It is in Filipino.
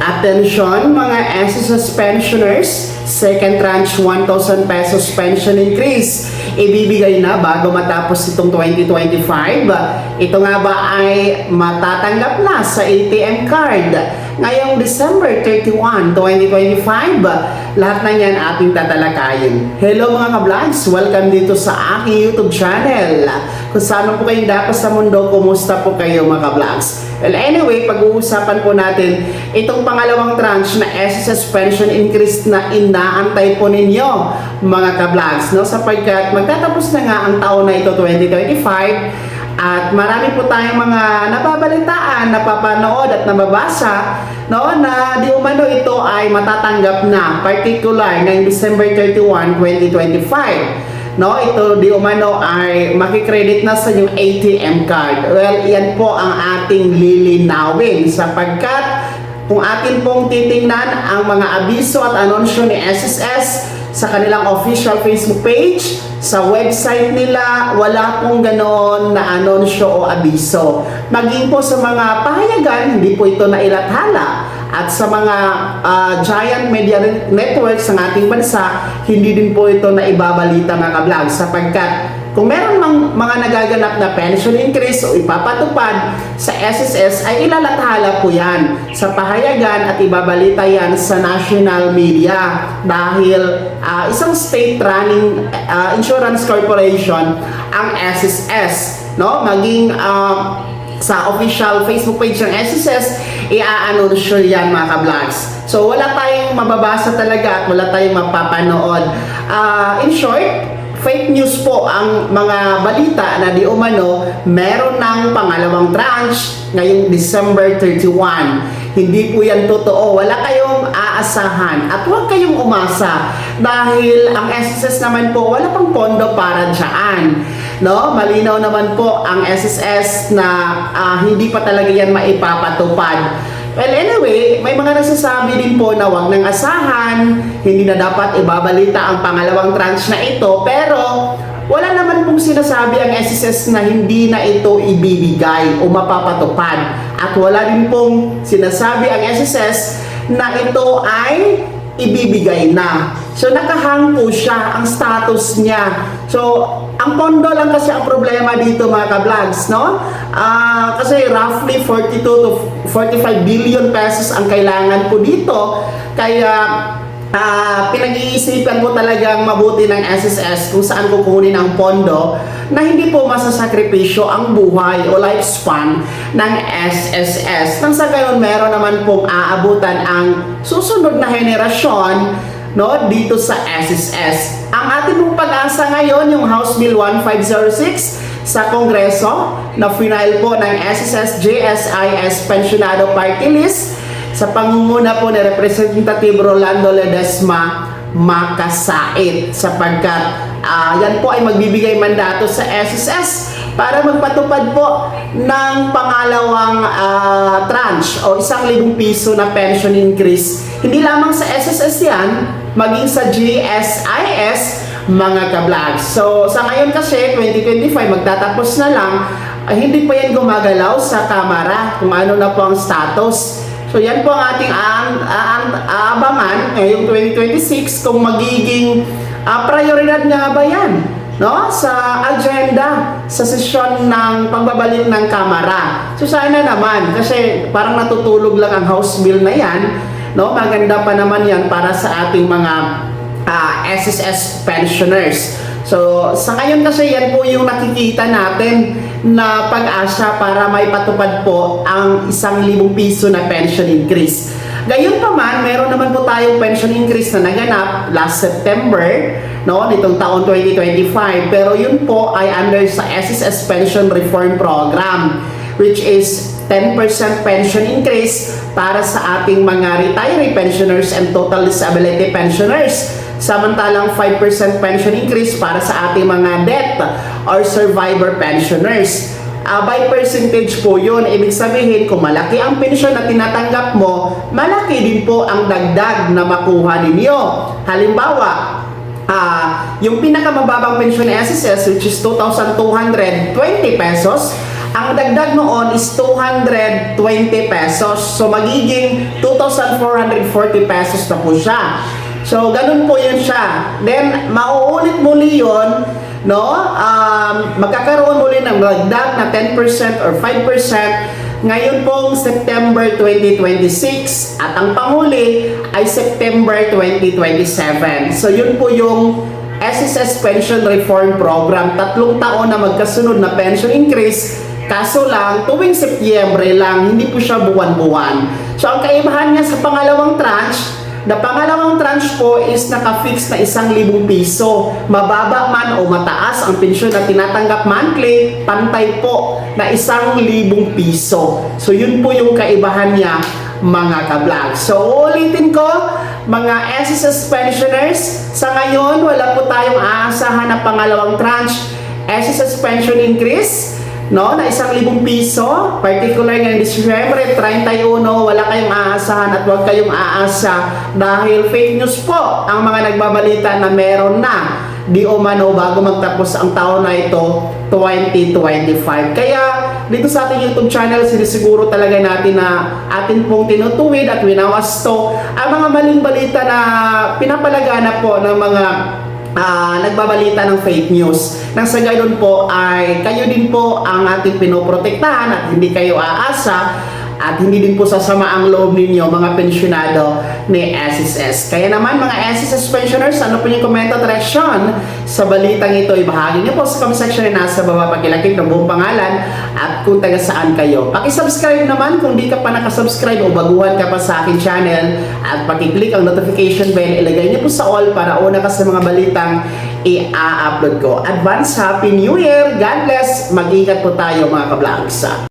Attention mga SSS pensioners, second tranche 1,000 pesos pension increase. Ibibigay na bago matapos itong 2025. Ito nga ba ay matatanggap na sa ATM card ngayong December 31, 2025? Lahat na yan ating tatalakayin. Hello mga ka-vlogs! Welcome dito sa aking YouTube channel. Kung saan po kayong dapat sa mundo, kumusta po kayo mga ka-vlogs? Well anyway, pag-uusapan po natin itong pangalawang tranche na SSS pension increase na inaantay po ninyo mga ka-vlogs, no? Sapagkat magtatapos na nga ang taon na ito 2025 at marami po tayong mga nababalitaan, napapanood at nababasa, no, na di umano ito ay matatanggap na, particular ngayong December 31, 2025. No, ito di umano ay makikredit na sa inyong ATM card. Well, yan po ang ating lilinawin sapagkat kung atin pong titingnan ang mga abiso at anunsyo ni SSS sa kanilang official Facebook page, sa website nila, wala pong ganoon na anunsyo o abiso. Maging po sa mga pahayagan, hindi po ito nailathala. At sa mga giant media networks ng ating bansa, hindi din po ito naibabalita mga ka-vlog sapagkat kung meron mga nagaganap na pension increase o ipapatupad sa SSS ay ilalathala po yan sa pahayagan at ibabalita yan sa national media dahil isang state running insurance corporation ang SSS, no? Maging sa official Facebook page ng SSS, i-anunsyo yan mga ka-vlogs. So wala tayong mababasa talaga at wala tayong mapapanood. In short, fake news po ang mga balita na di umano meron ng pangalawang tranche ngayong December 31. Hindi po yan totoo. Wala kayong aasahan at huwag kayong umasa dahil ang SSS naman po wala pang pondo para dyan. No, malinaw naman po ang SSS na hindi pa talaga yan maipapatupad. Well anyway, may mga nagsasabi din po na wag nang asahan, hindi na dapat ibabalita ang pangalawang tranche na ito, pero wala naman pong sinasabi ang SSS na hindi na ito ibibigay o mapapatupad. At wala din pong sinasabi ang SSS na ito ay ibibigay na. So nakahang po siya ang status niya. So ang pondo lang kasi ang problema dito mga ka-vlogs, no? Kasi roughly 42 to 45 billion pesos ang kailangan po dito. Kaya pinag-iisipan po talagang mabuti ng SSS kung saan kukunin ang pondo na hindi po masasakripisyo ang buhay o lifespan ng SSS. Nang sa gayon, meron naman pong aabutan ang susunod na henerasyon, no, dito sa SSS. Ang ating pong pag-asa ngayon, yung House Bill 1506 sa Kongreso na final po ng SSS JSIS Pensionado Party List sa pangunguna po ni Representative Rolando Ledesma Makasait sapagkat yan po ay magbibigay mandato sa SSS para magpatupad po ng pangalawang tranche o 1,000 piso na pension increase. Hindi lamang sa SSS yan, maging sa GSIS mga ka-vlogs. So sa ngayon kasi 2025 magtatapos na lang, hindi pa yan gumagalaw sa Kamara kung ano na po ang status. So yan po ang ating aabangan ngayong 2026 kung magiging prioridad nga ba yan, no, sa agenda sa sesyon ng pagbabalik ng Kamara. So sana naman kasi parang natutulog lang ang House Bill na yan, no? Maganda pa naman yan para sa ating mga SSS pensioners. So sa ngayon kasi yan po yung nakikita natin na pag-asa para may patupad po ang 1,000 piso na pension increase. Gayon pa man, meron naman po tayong pension increase na naganap last September, no, nitong taon 2025. Pero yun po ay under sa SSS Pension Reform Program, which is 10% pension increase para sa ating mga retiree pensioners and total disability pensioners. Samantalang 5% pension increase para sa ating mga death or survivor pensioners. By percentage po yun. Ibig sabihin, kung malaki ang pensyon na tinatanggap mo, malaki din po ang dagdag na makuha ninyo. Halimbawa, yung pinakamababang pensyon ni SSS, which is 2,220 pesos, ang dagdag noon is 220 pesos. So, magiging 2,440 pesos na po siya. So, ganun po yun siya. Then, mauulit muli yun, no? Magkakaroon muli ng dagdag na 10% or 5% ngayon pong September 2026 at ang panghuli ay September 2027. So, yun po yung SSS Pension Reform Program. 3 taon na magkasunod na pension increase. Kaso lang, tuwing Setyembre lang, hindi po siya buwan-buwan. So, ang kaibahan niya sa pangalawang tranche, na pangalawang tranche po is naka-fix na 1,000 piso. Mababa man o mataas ang pensyon na tinatanggap monthly, pantay po na 1,000 piso. So, yun po yung kaibahan niya, mga ka-vlog. So, ulitin ko, mga SSS pensioners, sa ngayon, wala po tayong aasahan na pangalawang tranche SSS pension increase, no, na 1,000 piso, particular ngayong Disyembre 31, wala kayong aasahan at huwag kayong aasa dahil fake news po ang mga nagbabalita na meron na di umano bago magtapos ang taon na ito, 2025. Kaya dito sa ating YouTube channel, sinisiguro talaga natin na atin pong tinutuwid at winawasto ang mga maling balita na pinapalagana po ng mga nagbabalita ng fake news. Nang sa gayon po ay kayo din po ang ating pinoprotektahan at hindi kayo aasa at hindi din po sasama ang loob ninyo mga pensyonado ni SSS. Kaya naman mga SSS pensioners, ano po yung komento at reaksyon sa balitang ito? Ibahagi niyo po sa comment section na nasa baba, pagkilakip ng buong pangalan at kung taga saan kayo. Paki-subscribe naman kung di ka pa nakasubscribe o baguhan ka pa sa aking channel at paki-click ang notification bell, ilagay niyo po sa all para una ka sa mga balitang i-upload ko. Advance Happy New Year! God bless! Mag-ingat po tayo mga ka-vlogs.